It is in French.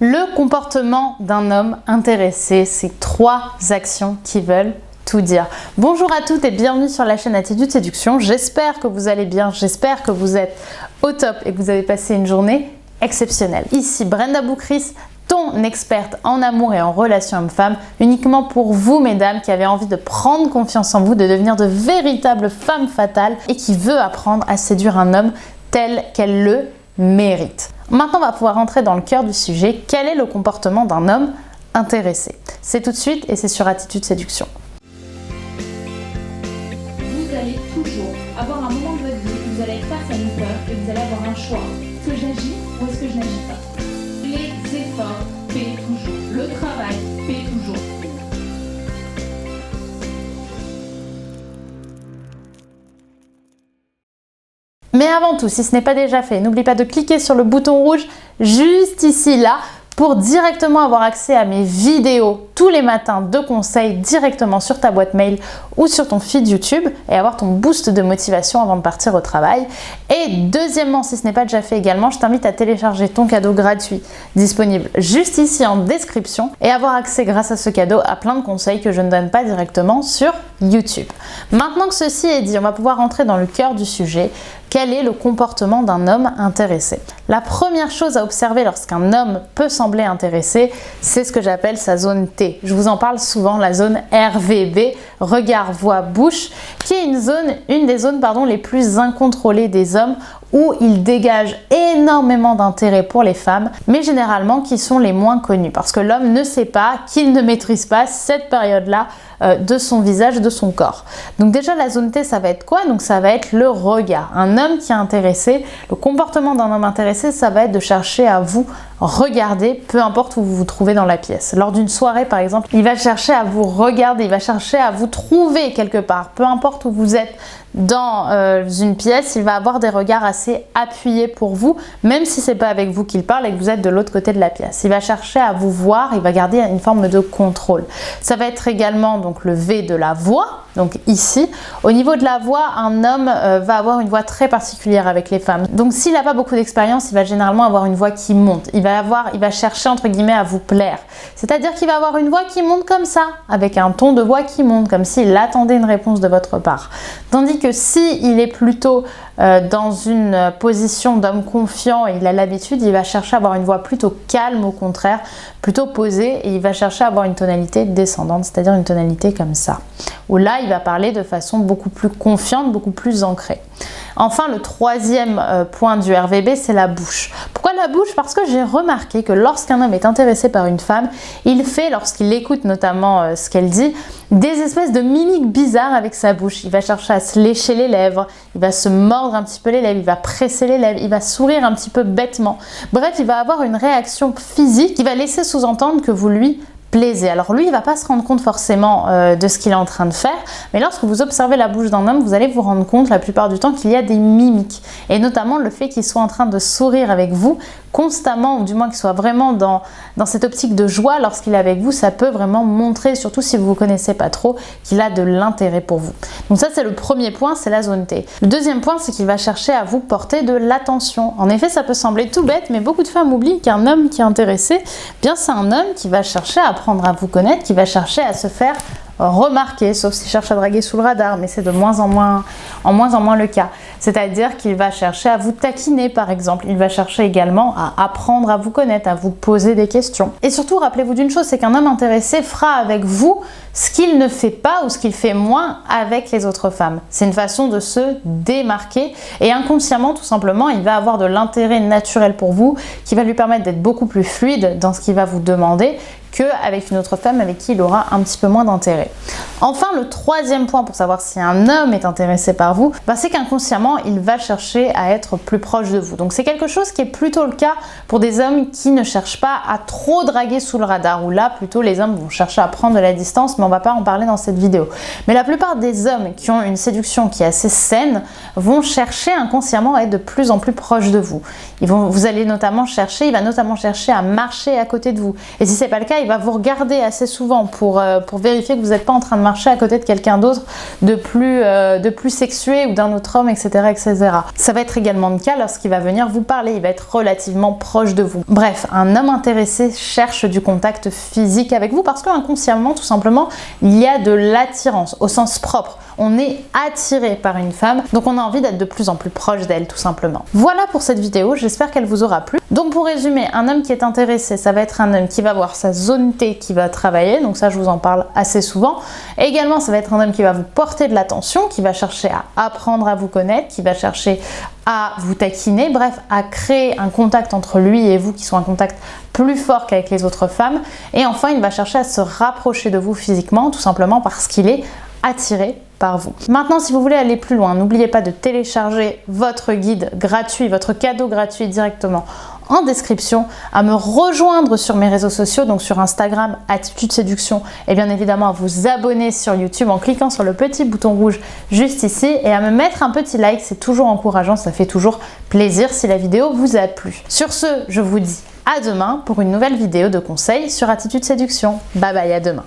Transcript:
Le comportement d'un homme intéressé, c'est 3 actions qui veulent tout dire. Bonjour à toutes et bienvenue sur la chaîne Attitude Séduction. J'espère que vous allez bien, j'espère que vous êtes au top et que vous avez passé une journée exceptionnelle. Ici Brenda Boucris, ton experte en amour et en relations hommes-femmes, uniquement pour vous mesdames qui avez envie de prendre confiance en vous, de devenir de véritables femmes fatales et qui veut apprendre à séduire un homme tel qu'elle le mérite. Maintenant, on va pouvoir rentrer dans le cœur du sujet. Quel est le comportement d'un homme intéressé? C'est tout de suite et c'est sur Attitude Séduction. Vous allez toujours avoir un moment de votre vie où vous allez être face à une peur et vous allez avoir un choix. Est-ce que j'agis ou est-ce que je n'agis pas? Les efforts paient toujours. Le travail paie toujours. Mais avant tout, si ce n'est pas déjà fait, n'oublie pas de cliquer sur le bouton rouge juste ici, là, pour directement avoir accès à mes vidéos tous les matins de conseils directement sur ta boîte mail ou sur ton feed YouTube et avoir ton boost de motivation avant de partir au travail. Et deuxièmement, si ce n'est pas déjà fait également, je t'invite à télécharger ton cadeau gratuit disponible juste ici en description et avoir accès grâce à ce cadeau à plein de conseils que je ne donne pas directement sur YouTube. Maintenant que ceci est dit, on va pouvoir rentrer dans le cœur du sujet. Quel est le comportement d'un homme intéressé? La première chose à observer lorsqu'un homme peut sembler intéressé, c'est ce que j'appelle sa zone T. Je vous en parle souvent, la zone RVB, regard, voix, bouche, qui est une des zones les plus incontrôlées des hommes, où ils dégagent énormément d'intérêt pour les femmes, mais généralement qui sont les moins connus, parce que l'homme ne sait pas qu'il ne maîtrise pas cette période-là de son visage, de son corps. Donc déjà la zone T, ça va être quoi? Donc ça va être le regard. Un homme qui est intéressé, le comportement d'un homme intéressé, ça va être de chercher à vous regarder, peu importe où vous vous trouvez dans la pièce. Lors d'une soirée par exemple, il va chercher à vous regarder, il va chercher à vous trouver quelque part, peu importe où vous êtes dans une pièce, il va avoir des regards assez appuyés pour vous, même si c'est pas avec vous qu'il parle et que vous êtes de l'autre côté de la pièce. Il va chercher à vous voir, il va garder une forme de contrôle. Ça va être également donc le V de la voix. Donc ici, au niveau de la voix, un homme va avoir une voix très particulière avec les femmes. Donc s'il n'a pas beaucoup d'expérience, il va généralement avoir une voix qui monte. Il va chercher entre guillemets à vous plaire. C'est-à-dire qu'il va avoir une voix qui monte comme ça, avec un ton de voix qui monte, comme s'il attendait une réponse de votre part. Tandis que s'il est plutôt dans une position d'homme confiant et il a l'habitude, il va chercher à avoir une voix plutôt calme, au contraire, plutôt posée, et il va chercher à avoir une tonalité descendante, c'est-à-dire une tonalité comme ça, où là il va parler de façon beaucoup plus confiante, beaucoup plus ancrée. Enfin, le troisième point du RVB, c'est la bouche. Pourquoi la bouche? Parce que j'ai remarqué que lorsqu'un homme est intéressé par une femme, il fait, lorsqu'il écoute notamment ce qu'elle dit, des espèces de mimiques bizarres avec sa bouche. Il va chercher à se lécher les lèvres, il va se mordre un petit peu les lèvres, il va presser les lèvres, il va sourire un petit peu bêtement. Bref, il va avoir une réaction physique qui va laisser sous-entendre que vous lui plaisez. Alors lui, il va pas se rendre compte forcément de ce qu'il est en train de faire, mais lorsque vous observez la bouche d'un homme, vous allez vous rendre compte la plupart du temps qu'il y a des mimiques, et notamment le fait qu'il soit en train de sourire avec vous constamment, ou du moins qu'il soit vraiment dans cette optique de joie lorsqu'il est avec vous, ça peut vraiment montrer, surtout si vous ne vous connaissez pas trop, qu'il a de l'intérêt pour vous. Donc ça, c'est le premier point, c'est la zone T. Le deuxième point, c'est qu'il va chercher à vous porter de l'attention. En effet, ça peut sembler tout bête, mais beaucoup de femmes oublient qu'un homme qui est intéressé, bien c'est un homme qui va chercher à apprendre à vous connaître, qui va chercher à se faire remarquer, sauf s'il cherche à draguer sous le radar, mais c'est de moins en moins le cas. C'est-à-dire qu'il va chercher à vous taquiner par exemple, il va chercher également à apprendre à vous connaître, à vous poser des questions. Et surtout, rappelez-vous d'une chose, c'est qu'un homme intéressé fera avec vous ce qu'il ne fait pas ou ce qu'il fait moins avec les autres femmes. C'est une façon de se démarquer et inconsciemment, tout simplement, il va avoir de l'intérêt naturel pour vous qui va lui permettre d'être beaucoup plus fluide dans ce qu'il va vous demander qu'avec une autre femme avec qui il aura un petit peu moins d'intérêt. Enfin, le troisième point pour savoir si un homme est intéressé par vous, c'est qu'inconsciemment, il va chercher à être plus proche de vous. Donc c'est quelque chose qui est plutôt le cas pour des hommes qui ne cherchent pas à trop draguer sous le radar, où là, plutôt, les hommes vont chercher à prendre de la distance, mais mais on va pas en parler dans cette vidéo. Mais la plupart des hommes qui ont une séduction qui est assez saine vont chercher inconsciemment à être de plus en plus proches de vous. Il va notamment chercher à marcher à côté de vous. Et si c'est pas le cas, il va vous regarder assez souvent pour vérifier que vous n'êtes pas en train de marcher à côté de quelqu'un d'autre de plus sexué ou d'un autre homme, etc., etc. Ça va être également le cas lorsqu'il va venir vous parler. Il va être relativement proche de vous. Bref, un homme intéressé cherche du contact physique avec vous parce qu'inconsciemment, tout simplement, il y a de l'attirance au sens propre. On est attiré par une femme, donc on a envie d'être de plus en plus proche d'elle, tout simplement. Voilà pour cette vidéo, j'espère qu'elle vous aura plu. Donc pour résumer, un homme qui est intéressé, ça va être un homme qui va avoir sa zone T qui va travailler, donc ça je vous en parle assez souvent. Et également, ça va être un homme qui va vous porter de l'attention, qui va chercher à apprendre à vous connaître, qui va chercher à vous taquiner, bref, à créer un contact entre lui et vous qui soit un contact plus fort qu'avec les autres femmes. Et enfin, il va chercher à se rapprocher de vous physiquement, tout simplement parce qu'il est attiré par vous. Maintenant, si vous voulez aller plus loin, n'oubliez pas de télécharger votre guide gratuit, votre cadeau gratuit directement en description, à me rejoindre sur mes réseaux sociaux, donc sur Instagram, Attitude Séduction, et bien évidemment à vous abonner sur YouTube en cliquant sur le petit bouton rouge juste ici et à me mettre un petit like, c'est toujours encourageant, ça fait toujours plaisir si la vidéo vous a plu. Sur ce, je vous dis à demain pour une nouvelle vidéo de conseils sur Attitude Séduction. Bye bye, à demain.